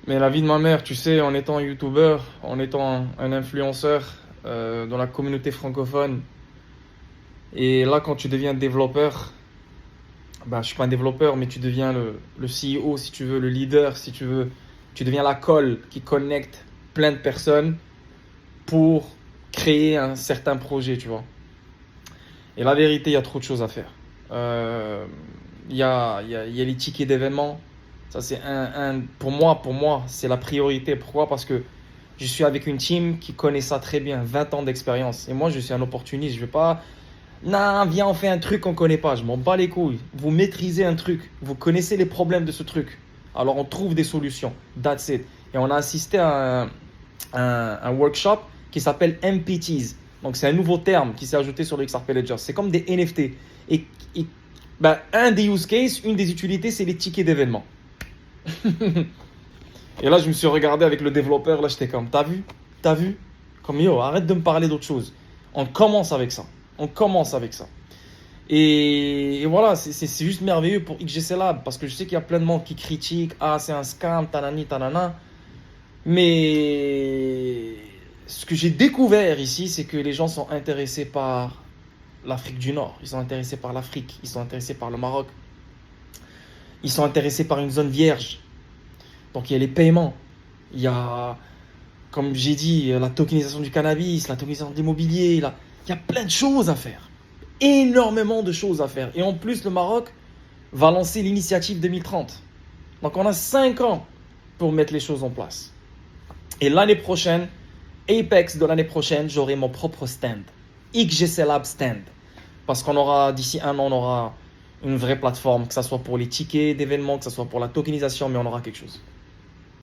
Mais la vie de ma mère, tu sais, en étant youtubeur, en étant un influenceur dans la communauté francophone, et là quand tu deviens développeur, bah je suis pas un développeur, mais tu deviens le CEO si tu veux, le leader si tu veux, tu deviens la colle qui connecte plein de personnes pour créer un certain projet, tu vois. Et la vérité, il y a trop de choses à faire. Euh, il y a les tickets d'événements. Ça, c'est pour moi, c'est la priorité. Pourquoi? Parce que je suis avec une team qui connaît ça très bien, 20 ans d'expérience. Et moi, je suis un opportuniste. Je vais pas, non, viens, on fait un truc qu'on connaît pas. Je m'en bats les couilles. Vous maîtrisez un truc. Vous connaissez les problèmes de ce truc. Alors, on trouve des solutions. That's it. Et on a assisté à un workshop qui s'appelle MPTs. Donc, c'est un nouveau terme qui s'est ajouté sur le XRP Ledger. C'est comme des NFT. Et ben, un des use cases, une des utilités, c'est les tickets d'événements. Et là, je me suis regardé avec le développeur. Là, j'étais comme, t'as vu? T'as vu? Comme, yo, arrête de me parler d'autre chose. On commence avec ça. On commence avec ça. Et voilà, c'est juste merveilleux pour XGC Lab. Parce que je sais qu'il y a plein de monde qui critique. Ah, c'est un scam, tanani, tanana. Mais ce que j'ai découvert ici, c'est que les gens sont intéressés par l'Afrique du Nord. Ils sont intéressés par l'Afrique. Ils sont intéressés par le Maroc. Ils sont intéressés par une zone vierge. Donc il y a les paiements. Il y a, comme j'ai dit, la tokenisation du cannabis, la tokenisation de l'immobilier. Il y a plein de choses à faire. Énormément de choses à faire. Et en plus, le Maroc va lancer l'initiative 2030. Donc on a 5 ans pour mettre les choses en place. Et l'année prochaine, Apex de l'année prochaine, j'aurai mon propre stand. XGC Lab stand. Parce qu'on aura, d'ici un an, on aura une vraie plateforme, que ce soit pour les tickets d'événements, que ce soit pour la tokenisation, mais on aura quelque chose.